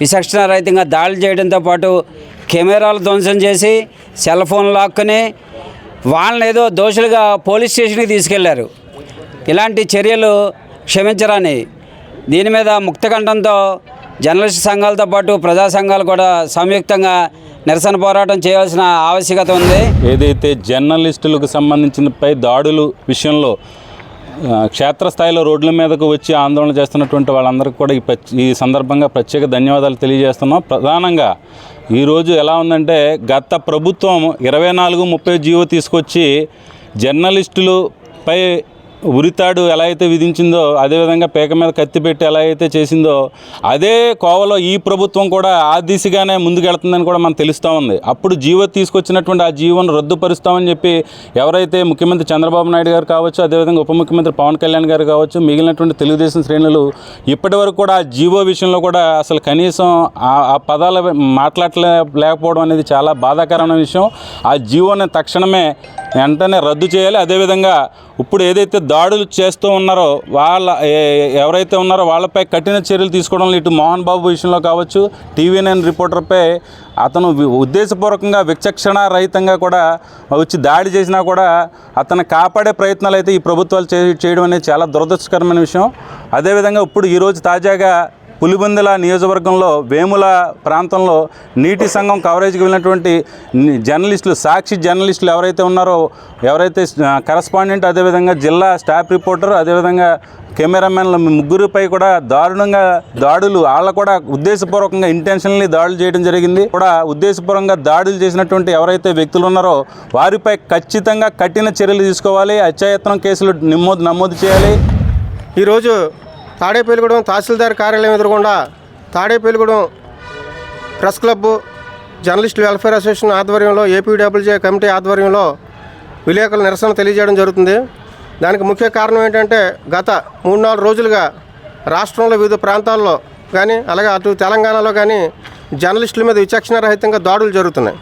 [SPEAKER 10] విచక్షణరహితంగా దాడులు చేయడంతో పాటు కెమెరాలు ధ్వంసం చేసి సెల్ ఫోన్ లాక్కుని వాళ్ళని ఏదో దోషులుగా పోలీస్ స్టేషన్కి తీసుకెళ్లారు. ఇలాంటి చర్యలు క్షమించరాని. దీని మీద ముక్తకంఠంతో జర్నలిస్ట్ సంఘాలతో పాటు ప్రజా సంఘాలు కూడా సంయుక్తంగా నిరసన పోరాటం చేయాల్సిన ఆవశ్యకత ఉంది.
[SPEAKER 11] ఏదైతే జర్నలిస్టులకు సంబంధించిన దాడులు విషయంలో క్షేత్రస్థాయిలో రోడ్ల మీదకు వచ్చి ఆందోళన చేస్తున్నటువంటి వాళ్ళందరికీ కూడా ఈ సందర్భంగా ప్రత్యేక ధన్యవాదాలు తెలియజేస్తున్నాం. ప్రధానంగా ఈరోజు ఎలా ఉందంటే, గత ప్రభుత్వం 24-30 జీవో తీసుకొచ్చి జర్నలిస్టులపై ఉరితాడు ఎలా అయితే విధించిందో, అదేవిధంగా పేక మీద కత్తి పెట్టి ఎలా అయితే చేసిందో, అదే కోవలో ఈ ప్రభుత్వం కూడా ఆ దిశగానే ముందుకెళ్తుందని కూడా మనకు తెలుస్తూ ఉంది. అప్పుడు జీవో తీసుకొచ్చినటువంటి ఆ జీవోను రద్దుపరుస్తామని చెప్పి ఎవరైతే ముఖ్యమంత్రి చంద్రబాబు నాయుడు గారు కావచ్చు, అదేవిధంగా ఉప ముఖ్యమంత్రి పవన్ కళ్యాణ్ గారు కావచ్చు, మిగిలినటువంటి తెలుగుదేశం శ్రేణులు ఇప్పటి వరకు కూడా ఆ జీవో విషయంలో కూడా అసలు కనీసం ఆ పదాలు మాట్లాడలేకపోవడం అనేది చాలా బాధాకరమైన విషయం. ఆ జీవోని తక్షణమే వెంటనే రద్దు చేయాలి. అదేవిధంగా ఇప్పుడు ఏదైతే దాడులు చేస్తూ ఉన్నారో ఎవరైతే ఉన్నారో వాళ్ళపై కఠిన చర్యలు తీసుకోవడంలో ఇటు మోహన్ బాబు విషయంలో కావచ్చు, TV9 రిపోర్టర్పై అతను ఉద్దేశపూర్వకంగా విచక్షణ రహితంగా కూడా వచ్చి దాడి చేసినా కూడా అతను కాపాడే ప్రయత్నాలు అయితే ఈ ప్రభుత్వాలు చేయడం అనేది చాలా దురదృష్టకరమైన విషయం. అదేవిధంగా ఇప్పుడు ఈరోజు తాజాగా పులివెందుల నియోజకవర్గంలో వేముల ప్రాంతంలో నీటి సంఘం కవరేజ్కి వెళ్ళినటువంటి జర్నలిస్టులు, సాక్షి జర్నలిస్టులు ఎవరైతే కరస్పాండెంట్, అదేవిధంగా జిల్లా స్టాఫ్ రిపోర్టర్, అదేవిధంగా కెమెరామెన్ల ముగ్గురిపై కూడా దారుణంగా దాడులు, వాళ్ళ కూడా ఉద్దేశపూర్వకంగా ఇంటెన్షనల్లీ దాడులు చేయడం జరిగింది. కూడా ఉద్దేశపూర్వకంగా దాడులు చేసినటువంటి ఎవరైతే వ్యక్తులు ఉన్నారో వారిపై ఖచ్చితంగా కఠిన చర్యలు తీసుకోవాలి. హత్యాయత్నం కేసులు నమోదు చేయాలి.
[SPEAKER 12] ఈరోజు తాడేపల్లిగూడెం తహసీల్దార్ కార్యాలయం ఎదురుగుండా తాడేపల్లిగూడెం ప్రెస్ క్లబ్, జర్నలిస్టుల వెల్ఫేర్ అసోసియేషన్ ఆధ్వర్యంలో, ఏపీడబ్ల్యూజే కమిటీ ఆధ్వర్యంలో విలేకరుల నిరసన తెలియజేయడం జరుగుతుంది. దానికి ముఖ్య కారణం ఏంటంటే, గత 3-4 రోజులుగా రాష్ట్రంలో వివిధ ప్రాంతాల్లో కానీ, అలాగే అటు తెలంగాణలో కానీ జర్నలిస్టుల మీద విచక్షణరహితంగా దాడులు జరుగుతున్నాయి.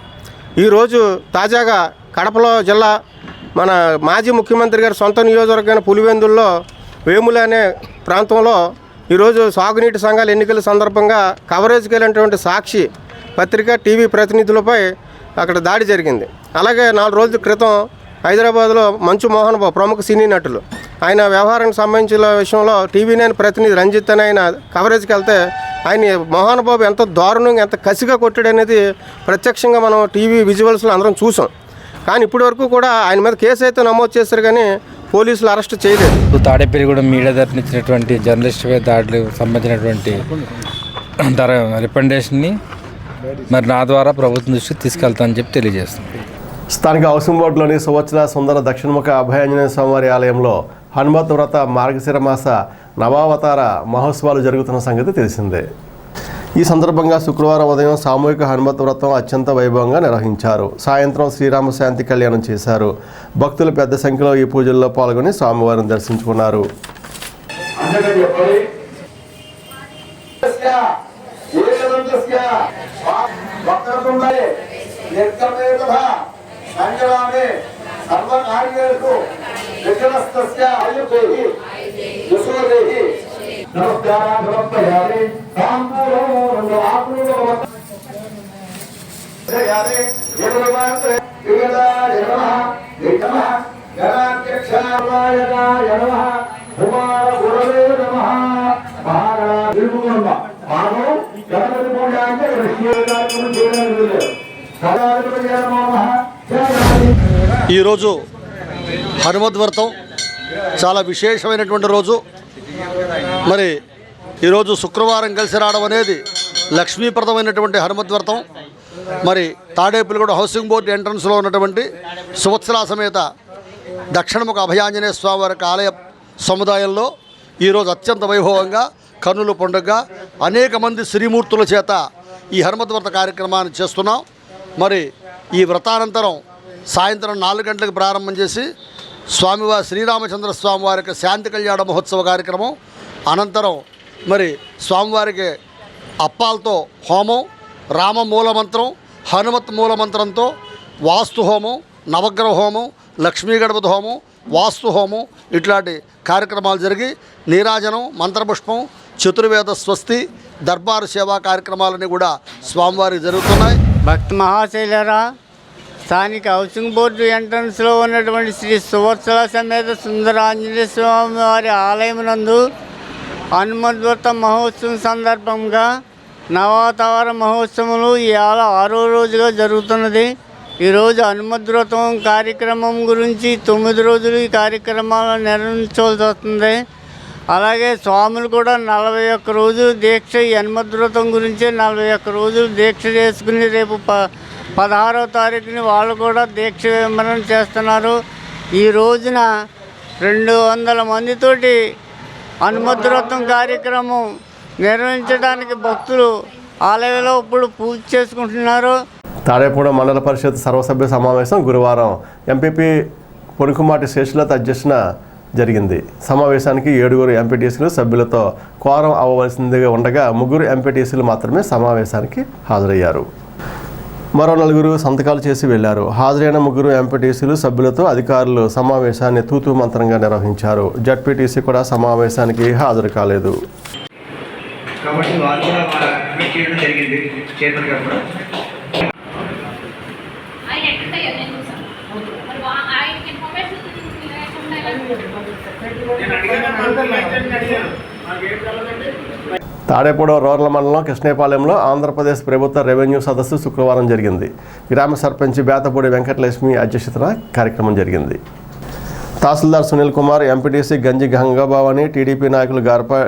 [SPEAKER 12] ఈరోజు తాజాగా కడపలో జిల్లా మన మాజీ ముఖ్యమంత్రి గారి సొంత నియోజకవర్గమైన పులివెందుల్లో వేముల అనే ప్రాంతంలో ఈరోజు సాగునీటి సంఘాల ఎన్నికల సందర్భంగా కవరేజ్కి వెళ్ళినటువంటి సాక్షి పత్రిక టీవీ ప్రతినిధులపై అక్కడ దాడి జరిగింది. అలాగే 4 రోజుల క్రితం హైదరాబాద్లో మంచు మోహన్ బాబు ప్రముఖ సినీ నటులు ఆయన వ్యవహారానికి సంబంధించిన విషయంలో టీవీ9 ప్రతినిధి రంజిత్ అని ఆయన కవరేజ్కి వెళ్తే ఆయన మోహన్ బాబు ఎంత దారుణంగా ఎంత కసిగా కొట్టాడనేది ప్రత్యక్షంగా మనం టీవీ విజువల్స్లో అందరం చూసాం. కానీ ఇప్పటి వరకు కూడా ఆయన మీద కేసు అయితే నమోదు చేశారు కానీ పోలీసులు అరెస్ట్ చేయలేదు.
[SPEAKER 9] తాడేపల్లిగూడెం మీడియా తరఫున ఇచ్చినటువంటి జర్నలిస్టుపై దాడులకు సంబంధించినటువంటి రికమెండేషన్ని మరి నా ద్వారా ప్రభుత్వం దృష్టికి తీసుకెళ్తానని చెప్పి తెలియజేస్తున్నాను.
[SPEAKER 1] స్థానిక హౌసింగ్ బోర్డులోని సువచ్చల సుందర దక్షిణముఖ అభయాంజనేయ స్వామివారి ఆలయంలో హనుమత్ వ్రత మార్గశిర మాస నవావతార మహోత్సవాలు జరుగుతున్న సంగతి తెలిసిందే. ఈ సందర్భంగా శుక్రవారం ఉదయం సామూహిక హనుమత్ వ్రతం అత్యంత వైభవంగా నిర్వహించారు. సాయంత్రం శ్రీరామ శాంతి కళ్యాణం చేశారు. భక్తులు పెద్ద సంఖ్యలో ఈ పూజల్లో పాల్గొని స్వామివారిని దర్శించుకున్నారు.
[SPEAKER 13] ఈరోజు హనుమద్ వ్రతం చాలా విశేషమైనటువంటి రోజు. మరి ఈరోజు శుక్రవారం కలిసి రావడం అనేది లక్ష్మీప్రదమైనటువంటి హనుమద్ వ్రతం. మరి తాడేపల్లిగూడెం హౌసింగ్ బోర్డు ఎంట్రన్స్లో ఉన్నటువంటి సువత్సల సమేత దక్షిణముఖ అభయాంజనేయ స్వామి వారి ఆలయ సముదాయంలో ఈరోజు అత్యంత వైభవంగా కన్నుల పండుగగా అనేక మంది శ్రీమూర్తుల చేత ఈ హనుమద్ వ్రత కార్యక్రమాన్ని చేస్తున్నాం. మరి ఈ వ్రతానంతరం సాయంత్రం 4 గంటలకు ప్రారంభం చేసి స్వామివారి శ్రీరామచంద్ర స్వామివారికి శాంతి కళ్యాణ మహోత్సవ కార్యక్రమం అనంతరం మరి స్వామివారికి అప్పాలతో హోమం, రామ మూలమంత్రం, హనుమత్ మూలమంత్రంతో వాస్తు హోమం, నవగ్రహ హోమం, లక్ష్మీ గణపతి హోమం, వాస్తు హోమం ఇట్లాంటి కార్యక్రమాలు జరిగి నీరాజనం, మంత్రపుష్పం, చతుర్వేద స్వస్తి, దర్బారు సేవా కార్యక్రమాలన్నీ కూడా స్వామివారికి జరుగుతున్నాయి.
[SPEAKER 14] భక్త మహాశైలరా, స్థానిక హౌసింగ్ బోర్డు ఎంట్రన్స్లో ఉన్నటువంటి శ్రీ సువత్సల సమేత సుందరాంజనేయ స్వామి వారి ఆలయం నందు హనుమద్వ్రత మహోత్సవం సందర్భంగా నవావతార మహోత్సవములు ఇవాళ 6వ రోజుగా జరుగుతున్నది. ఈరోజు హనుమద్వ్రతం కార్యక్రమం గురించి 9 రోజులు ఈ కార్యక్రమాలను నిర్వహించవలసి వస్తుంది. అలాగే స్వాములు కూడా 41 రోజులు దీక్ష, ఈ హనుమద్వ్రతం గురించి 41 రోజులు దీక్ష చేసుకుని రేపు 16వ తారీఖుని వాళ్ళు కూడా దీక్ష విమరణ చేస్తున్నారు. ఈ రోజున 200 మందితోటి హనుమద్వ్రతం కార్యక్రమం నిర్వహించడానికి భక్తులు ఆలయంలో ఇప్పుడు పూజ చేసుకుంటున్నారు.
[SPEAKER 1] తాడేపూడ మండల పరిషత్ సర్వసభ్య సమావేశం గురువారం ఎంపీపీ పొనుకుమాటి శేషులత అధ్యక్షన జరిగింది. సమావేశానికి 7 ఎంపీటీసీలు సభ్యులతో క్వారం అవ్వవలసిందిగా ఉండగా 3 ఎంపీటీసీలు మాత్రమే సమావేశానికి హాజరయ్యారు. మరో 4 సంతకాలు చేసి వెళ్లారు. హాజరైన 3 ఎంపీటీసీలు సభ్యులతో అధికారులు సమావేశాన్ని తూతూ మంత్రంగా నిర్వహించారు. జడ్పీటీసీ కూడా సమావేశానికి హాజరు కాలేదు. తాడేపూడ రూరల్ మండలం కృష్ణేపాలెంలో ఆంధ్రప్రదేశ్ ప్రభుత్వ రెవెన్యూ సదస్సు శుక్రవారం జరిగింది. గ్రామ సర్పంచ్ బేతపూడి వెంకటలక్ష్మి అధ్యక్షతన కార్యక్రమం జరిగింది. తహసీల్దార్ సునీల్ కుమార్, ఎంపీటీసీ గంజి గంగాభవాని, టీడీపీ నాయకులు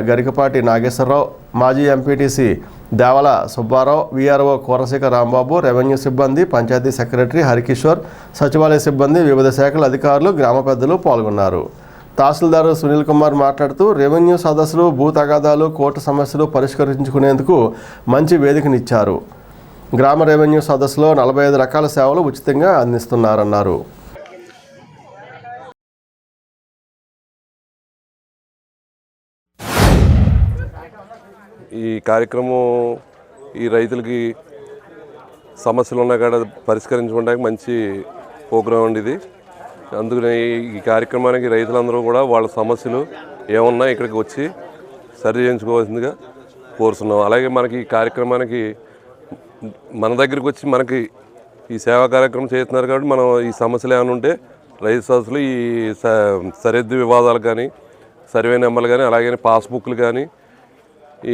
[SPEAKER 1] గరికపాటి నాగేశ్వరరావు, మాజీ MPTC Devala Subbarao, VRO Korasekha Rambabu, revenue సిబ్బంది, పంచాయతీ సెక్రటరీ హరికిషోర్, సచివాలయ సిబ్బంది, వివిధ శాఖల అధికారులు, గ్రామ పెద్దలు పాల్గొన్నారు. తహసీల్దార్ సునీల్ కుమార్ మాట్లాడుతూ రెవెన్యూ సదస్సులు, భూ తగాదాలు, కోర్టు సమస్యలు పరిష్కరించుకునేందుకు మంచి వేదికనిచ్చారు. గ్రామ రెవెన్యూ సదస్సులో 45 రకాల సేవలు ఉచితంగా అందిస్తున్నారన్నారు.
[SPEAKER 15] ఈ కార్యక్రమం ఈ రైతులకి సమస్యలు ఉన్నా కూడా పరిష్కరించుకోవడానికి మంచి ప్రోగ్రాం అండి ఇది. అందుకని ఈ కార్యక్రమానికి రైతులందరూ కూడా వాళ్ళ సమస్యలు ఏమన్నా ఇక్కడికి వచ్చి సరి చేయించుకోవాల్సిందిగా కోరుతున్నాం. అలాగే మనకి ఈ కార్యక్రమానికి మన దగ్గరికి వచ్చి మనకి ఈ సేవా కార్యక్రమం చేస్తున్నారు కాబట్టి మనం ఈ సమస్యలు ఏమైనా ఉంటే రైతు సదస్సులు ఈ సరిహద్దు వివాదాలు కానీ సర్వే నెంబర్లు కానీ అలాగే పాస్బుక్లు కానీ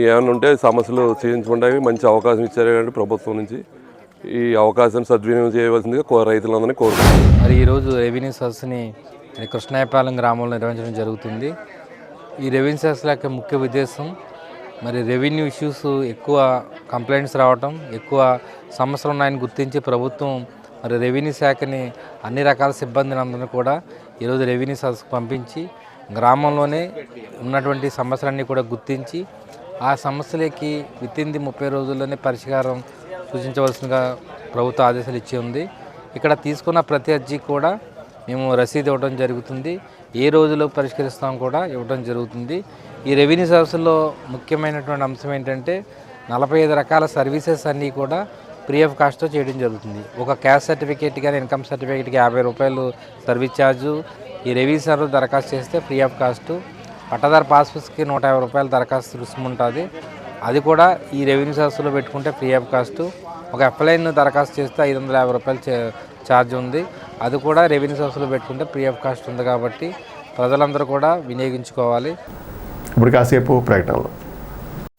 [SPEAKER 15] ఏమైనా ఉంటే సమస్యలు చేయించుకోవడానికి మంచి అవకాశం ఇచ్చారు కాబట్టి ప్రభుత్వం నుంచి ఈ అవకాశాన్ని సద్వినియోగం చేయవలసిందిగా రైతులందరినీ కోరుకుంటున్నాం.
[SPEAKER 16] మరి ఈరోజు రెవెన్యూ సదస్సుని కృష్ణాయపాలెం గ్రామంలో నిర్వహించడం జరుగుతుంది. ఈ రెవెన్యూ సదస్సుల యొక్క ముఖ్య ఉద్దేశం మరి రెవెన్యూ ఇష్యూస్ ఎక్కువ కంప్లైంట్స్ రావటం, ఎక్కువ సమస్యలు ఉన్నాయని గుర్తించి ప్రభుత్వం మరి రెవెన్యూ శాఖని అన్ని రకాల సిబ్బందిని అందరినీ కూడా ఈరోజు రెవెన్యూ సదస్సుకు పంపించి గ్రామంలోనే ఉన్నటువంటి సమస్యలన్నీ కూడా గుర్తించి ఆ సమస్యలకి వితిన్ 30 రోజుల్లోనే పరిష్కారం సూచించవలసిందిగా ప్రభుత్వ ఆదేశాలు ఇచ్చి ఉంది. ఇక్కడ తీసుకున్న ప్రతి అర్జీ కూడా మేము రసీదు ఇవ్వడం జరుగుతుంది. ఏ రోజులో పరిష్కరిస్తాం కూడా ఇవ్వడం జరుగుతుంది. ఈ రెవెన్యూ సదస్సులో ముఖ్యమైనటువంటి అంశం ఏంటంటే 45 రకాల సర్వీసెస్ అన్నీ కూడా ఫ్రీ ఆఫ్ కాస్ట్తో చేయడం జరుగుతుంది. ఒక క్యాస్ట్ సర్టిఫికేట్ కానీ ఇన్కమ్ సర్టిఫికేట్కి 50 రూపాయలు సర్వీస్ ఛార్జు. ఈ రెవెన్యూ సర్వీస్ దరఖాస్తు చేస్తే ఫ్రీ ఆఫ్ కాస్ట్. పట్టదారు పాస్బుక్స్కి 150 రూపాయలు దరఖాస్తు రుసుము ఉంటుంది. అది కూడా ఈ రెవెన్యూ సదస్సులో పెట్టుకుంటే ఫ్రీ ఆఫ్ కాస్ట్. ఒక ఎఫ్ఐఆర్ను దరఖాస్తు చేస్తే 550 రూపాయలు ఛార్జ్ ఉంది. అది కూడా రెవెన్యూ సదస్సులో పెట్టుకుంటే ఫ్రీ ఆఫ్ కాస్ట్ ఉంది. కాబట్టి ప్రజలందరూ కూడా వినియోగించుకోవాలి.
[SPEAKER 1] ఇప్పుడు కాసేపు ప్రకటనలు.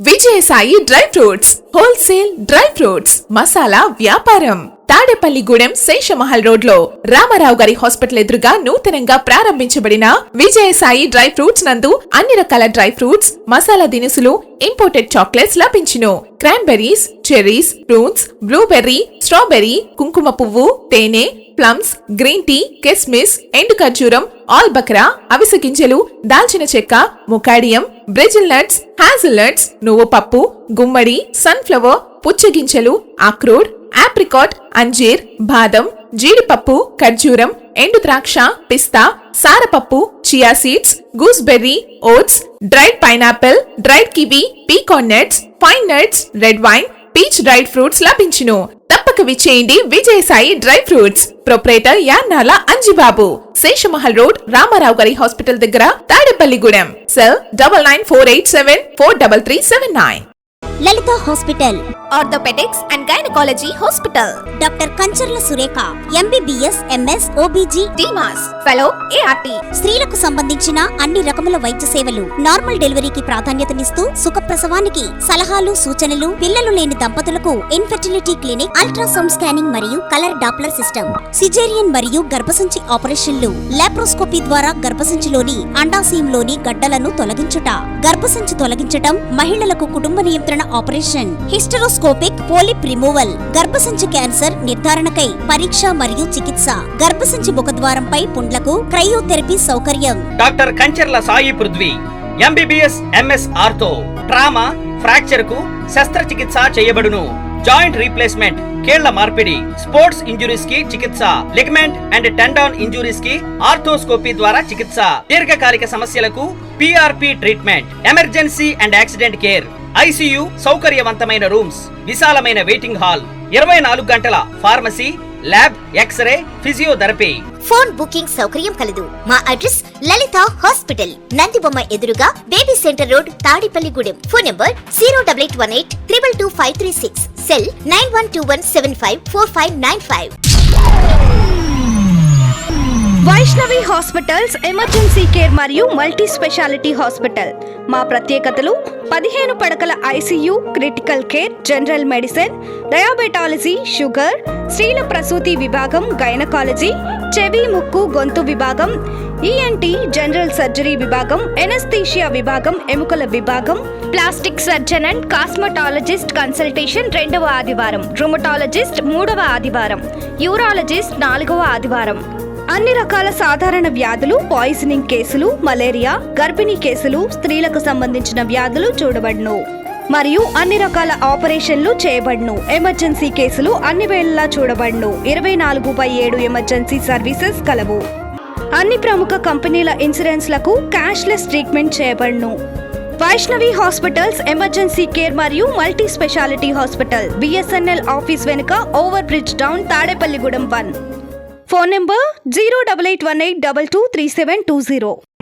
[SPEAKER 17] Vijayasai dry fruits wholesale dry fruits masala వ్యాపారం తాడేపల్లిగూడెం శేషమహల్ రోడ్ లో రామారావు గారి హాస్పిటల్ ఎదురుగా నూతనంగా ప్రారంభించబడిన విజయసాయి డ్రై ఫ్రూట్స్ నందు అన్ని రకాల డ్రై ఫ్రూట్స్, మసాలా దినుసులు, ఇంపోర్టెడ్ చాక్లెట్స్ లభించును. Cranberries, cherries, fruits, blueberry, strawberry, కుంకుమ పువ్వు, తేనె, ప్లమ్స్, గ్రీన్ టీ, కిస్మిస్, ఎండు ఖర్జూరం, ఆల్ బక్రా, అవిసె గింజలు, దాల్చిన చెక్క, ముకాడియం, బ్రెజిల్ నట్స్, హ్యాజిల్ నట్స్, నువ్వు పప్పు, గుమ్మడి, సన్ఫ్లవర్, పుచ్చగింజలు, అక్రోడ్, ఆప్రికాట్, అంజీర్, బాదం, జీడిపప్పు, ఖర్జూరం, ఎండు ద్రాక్ష, పిస్తా, సారపప్పు, chia seeds, gooseberry, oats, dried pineapple, dried kiwi, pecan nuts, pine nuts, red wine, peach dried fruits లభించును. తప్పక విచ్చేయండి Vijayasai dry fruits. Proprietor Yannala Anjibabu, Seshamahal road, Ramarao గారి హాస్పిటల్ దగ్గర, Tadepalligudem. Cell 9948743379.
[SPEAKER 18] Lalitha hospital,
[SPEAKER 17] orthopaedics and gynaecology hospital.
[SPEAKER 18] Doctor Kancharla Surekha, MBBS, MS, OBG,
[SPEAKER 17] DMAS, fellow, ART.
[SPEAKER 18] స్త్రీలకు సంబంధించిన అన్ని రకముల వైద్య సేవలు, నార్మల్ డెలివరీకి ప్రాధాన్యతనిస్తూ సుఖప్రసవానికి సలహాలు, సూచనలు, పిల్లలు లేని దంపతులకు ఇన్ఫెర్టిలిటీ క్లినిక్, అల్ట్రాసౌండ్ స్కానింగ్ మరియు కలర్ డాప్లర్ సిస్టమ్, సిజేరియన్ మరియు గర్భసంచి ఆపరేషన్లు, లాప్రోస్కోపీ ద్వారా గర్భసంచిలోని అండాశయంలోని గడ్డలను తొలగించుట, గర్భసంచి తొలగించటం, మహిళలకు కుటుంబ నియంత్రణ ఆపరేషన్, హిస్టరోస్కోపిక్ పోలిప్ రిమూవల్, గర్భసంచి క్యాన్సర్ నిర్ధారణకై పరీక్ష మరియు చికిత్స, గర్భసంచి ముఖద్వారంపై పుండ్లకు క్రయోథెరపీ సౌకర్యం.
[SPEAKER 19] Doctor Kancharla Sai Prithvi, MBBS, MS ortho, trauma, fracture కు శస్త్రచికిత్స చేయబడును. జాయింట్ రీప్లేస్మెంట్, కీళ్ల మార్పిడి, స్పోర్ట్స్ ఇంజురీస్ కి చికిత్స, లిగమెంట్ అండ్ టెండాన్ ఇంజురీస్ కి ఆర్థోస్కోపీ ద్వారా చికిత్స, దీర్ఘకాలిక సమస్యలకు PRP treatment, emergency and accident care, ICU సౌకర్యవంతమైన రూమ్స్, విశాలమైన వెయిటింగ్ హాల్, 24 గంటల pharmacy, lab, X ray, physiotherapy.
[SPEAKER 18] Phone booking సౌకర్యం కలదు. మా అడ్రస్ లలిత హాస్పిటల్, నందిబొమ్మ ఎదురుగా, baby centre road, Tadepalligudem. Phone number 08818222536. Cell 9121754595.
[SPEAKER 20] Vaishnavi hospitals emergency care మరియు మల్టీ స్పెషాలిటీ హాస్పిటల్. మా ప్రత్యేకతలు 15 పడకల ICU, critical care, general medicine, diabetology, sugar, స్త్రీల ప్రసూతి విభాగం, గైనకాలజీ, చెవి, ముక్కు, గొంతు విభాగం, ENT, జనరల్ సర్జరీ విభాగం, ఎనస్థీషియా విభాగం, ఎముకల విభాగం, plastic surgeon and cosmetologist consultation 2వ ఆదివారం, రుమటాలజిస్ట్ 3వ ఆదివారం, యూరాలజిస్ట్ 4వ ఆదివారం. అన్ని రకాల సాధారణ వ్యాధులు, పాయిజనింగ్ కేసులు, మలేరియా, గర్భిణీ కేసులు, స్త్రీలకు సంబంధించిన వ్యాధులు చూడబడును మరియు అన్ని రకాల ఆపరేషన్లు చేయబడును. ఎమర్జెన్సీ కేసులు అన్ని వేళలా చూడబడును. 24/7 ఎమర్జెన్సీ సర్వీసెస్ కలవు. అన్ని ప్రముఖ కంపెనీల ఇన్సూరెన్స్లకు క్యాష్లెస్ ట్రీట్మెంట్ చేయబడును. వైష్ణవి హాస్పిటల్స్ ఎమర్జెన్సీ కేర్ మరియు multi speciality hospital, BSNL office వెనుక, over bridge down, Tadepalligudem 1. Phone number 08818223720.